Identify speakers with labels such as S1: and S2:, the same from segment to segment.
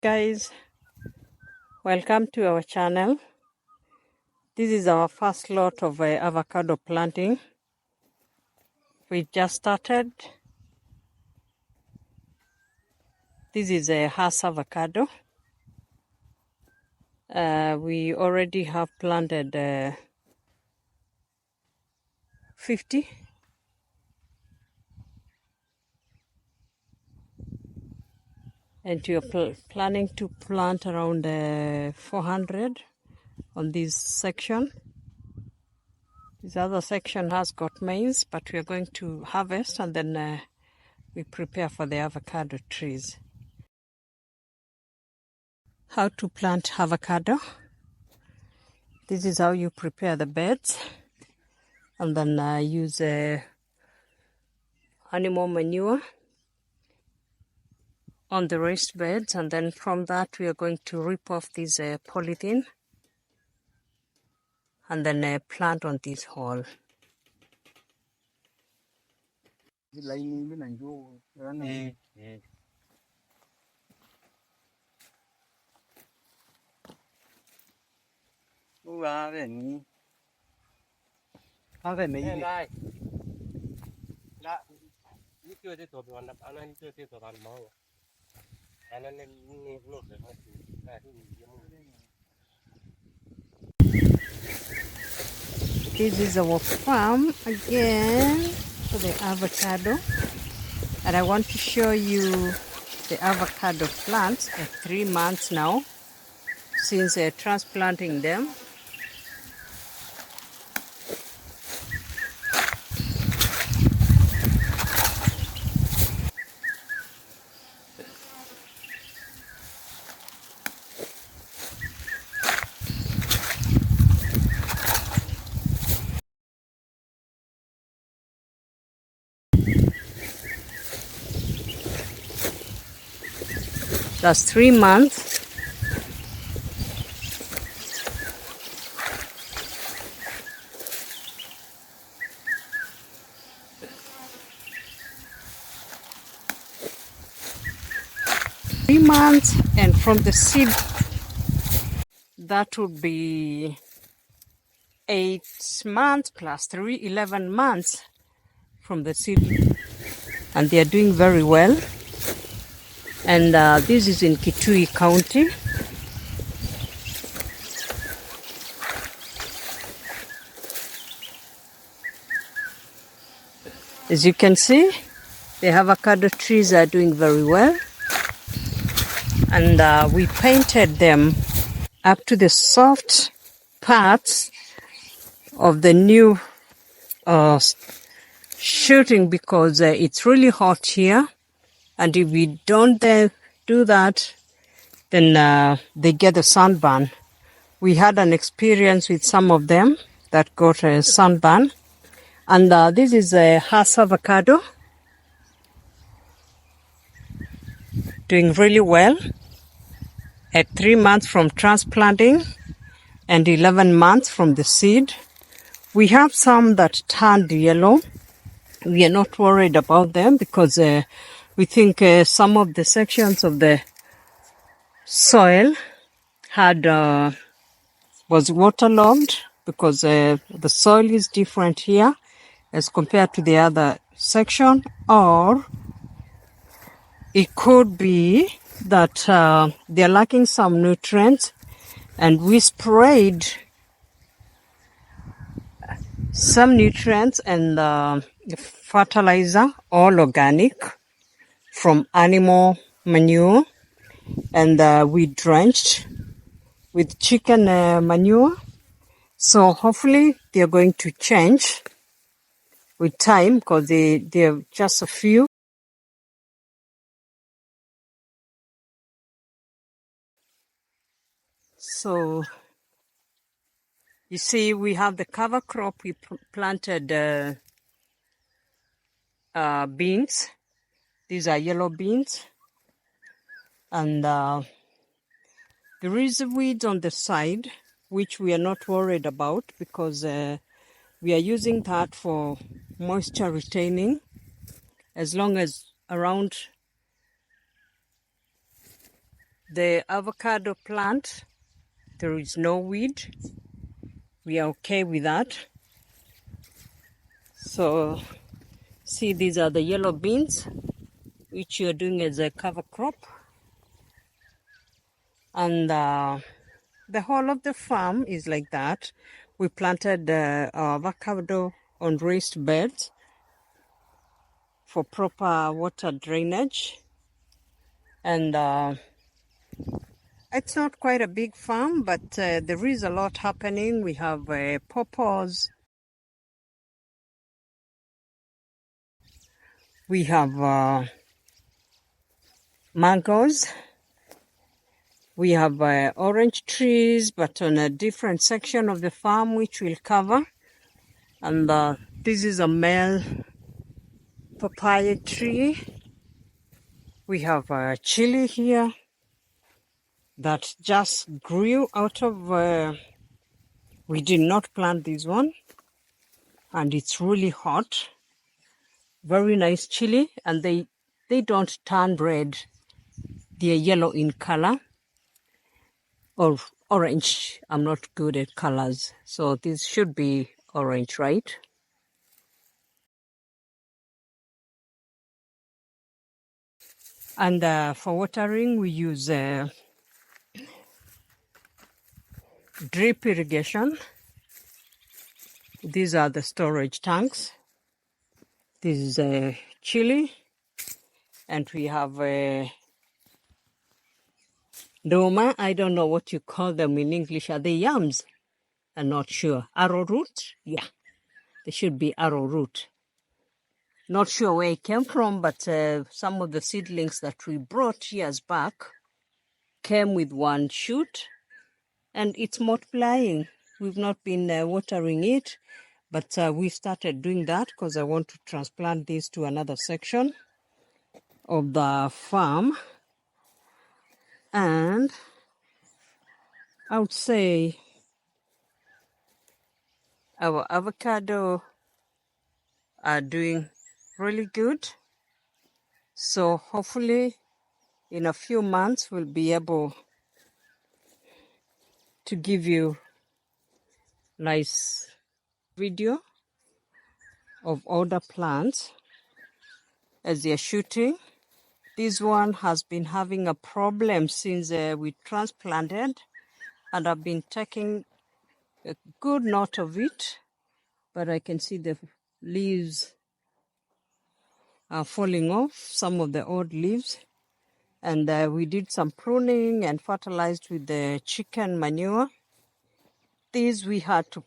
S1: Guys, welcome to our channel. This is our first lot of avocado planting. We just started. This is a Hass avocado. We already have planted 50. And we are planning to plant around 400 on this section. This other section has got maize, but we are going to harvest and then we prepare for the avocado trees. How to plant avocado. This is how you prepare the beds, and then use animal manure on the raised beds, and then from that we are going to rip off this polythene and then plant on this hole. This is our farm again for the avocado, and I want to show you the avocado plants at 3 months now since transplanting them. That's 3 months. And from the seed, that would be 8 months plus 3, 11 months from the seed, and they are doing very well. And this is in Kitui County. As you can see, the avocado trees are doing very well. And we painted them up to the soft parts of the new shooting because it's really hot here. And if we don't do that, then they get a sunburn. We had an experience with some of them that got a sunburn. And this is a Hass avocado. Doing really well at 3 months from transplanting and 11 months from the seed. We have some that turned yellow. We are not worried about them because we think some of the sections of the soil was waterlogged because the soil is different here as compared to the other section, or it could be that they're lacking some nutrients, and we sprayed some nutrients and fertilizer, all organic, from animal manure, and we drenched with chicken manure. So hopefully they're going to change with time because they're just a few. So you see, we have the cover crop. We planted beans. These are yellow beans. And there is weeds on the side, which we are not worried about because we are using that for moisture retaining. As long as around The avocado plant, there is no weed. We are okay with that. So, see, these are the yellow beans, which you're doing as a cover crop. And the whole of the farm is like that. We planted our avocado on raised beds for proper water drainage. And it's not quite a big farm, but there is a lot happening. We have pawpaws. We have mangoes. We have orange trees, but on a different section of the farm, which we'll cover. And this is a male papaya tree. We have a chili here that just grew out of, we did not plant this one. And it's really hot. Very nice chili. And they don't turn red. They're yellow in color. Or orange. I'm not good at colors. So this should be orange, right? And for watering, we use drip irrigation. These are the storage tanks. This is a chili. And we have a doma. I don't know what you call them in English. Are they yams? I'm not sure. Arrowroot? Yeah, they should be arrowroot. Not sure where it came from, but some of the seedlings that we brought years back came with one shoot, and it's multiplying. We've not been watering it, but we started doing that because I want to transplant this to another section of the farm. And I would say our avocado are doing really good. So hopefully in a few months we'll be able to give you nice video of all the plants as they're shooting. This one has been having a problem since we transplanted, and I've been taking a good note of it, but I can see the leaves are falling off, some of the old leaves. And we did some pruning and fertilized with the chicken manure. These we had to,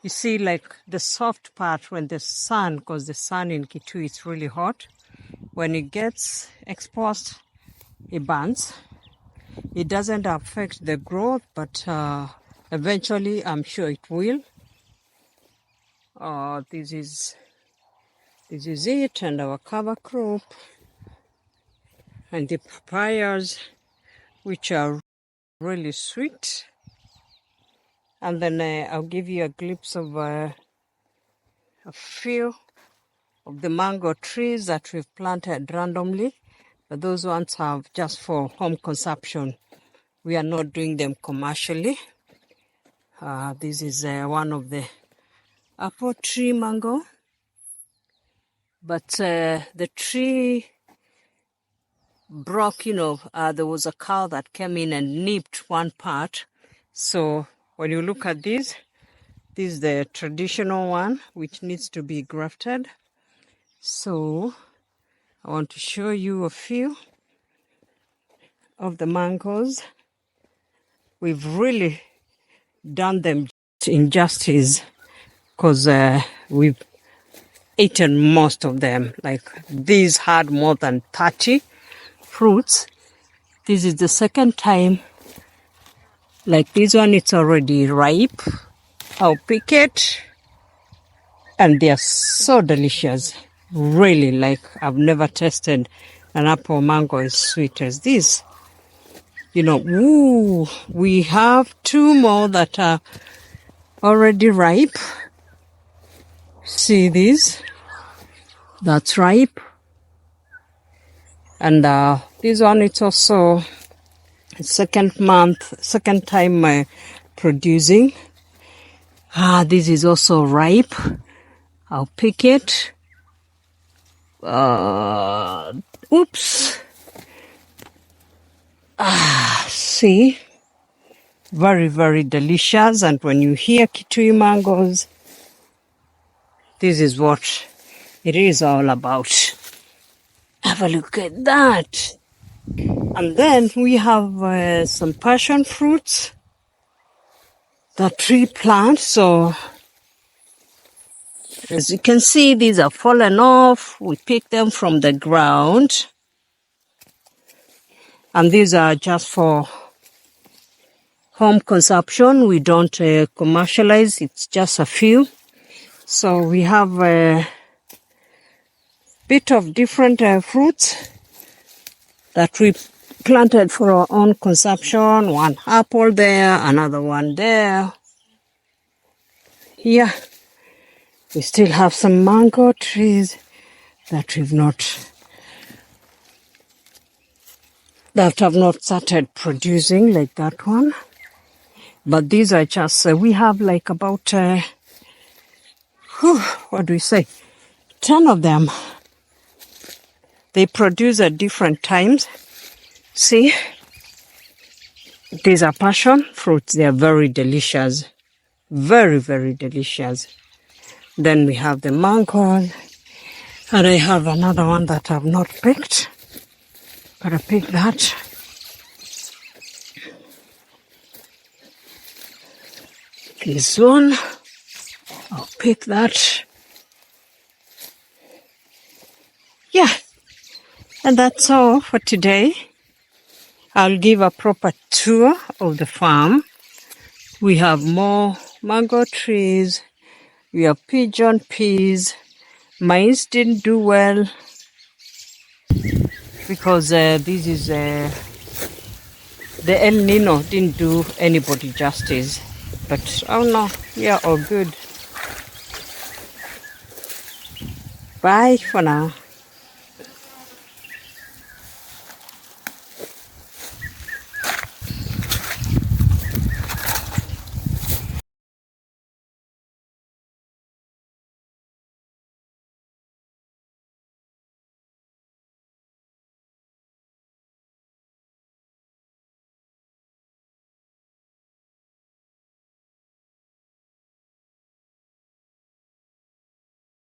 S1: you see, like the soft part when the sun, because the sun in Kitui is really hot, when it gets exposed, it burns. It doesn't affect the growth, but eventually I'm sure it will. This is it, and our cover crop, and the papayas, which are really sweet. And then I'll give you a glimpse of a few of the mango trees that we've planted randomly. But those ones are just for home consumption. We are not doing them commercially. This is one of the apple tree mango. But the tree broke, there was a cow that came in and nipped one part. So when you look at this is the traditional one, which needs to be grafted. So I want to show you a few of the mangoes. We've really done them injustice because we've eaten most of them. Like these had more than 30 fruits. This is the second time. Like this one, it's already ripe. I'll pick it, and they're so delicious. Really, like I've never tasted an apple mango as sweet as this. We have 2 more that are already ripe. See this? That's ripe. And this one, it's also second time producing. This is also ripe. I'll pick it. Oops. See, very, very delicious. And when you hear Kitui mangoes, this is what it is all about. Have a look at that. And then we have some passion fruits that tree plant. So as you can see, these are fallen off. We pick them from the ground. And these are just for home consumption. We don't commercialize. It's just a few. So we have a bit of different fruits that we planted for our own consumption. One apple there, another one there. Here, we still have some mango trees that have not started producing, like that one. But these are just, we have like about, 10 of them. They produce at different times. See, these are passion fruits. They are very delicious. Very, very delicious. Then we have the mango. And I have another one that I've not picked. Gotta pick that. This one, I'll pick that. Yeah, and that's all for today. I'll give a proper tour of the farm. We have more mango trees. We have pigeon peas. Maize didn't do well because this is the El Nino didn't do anybody justice. But oh no, yeah, all good. Bye for now.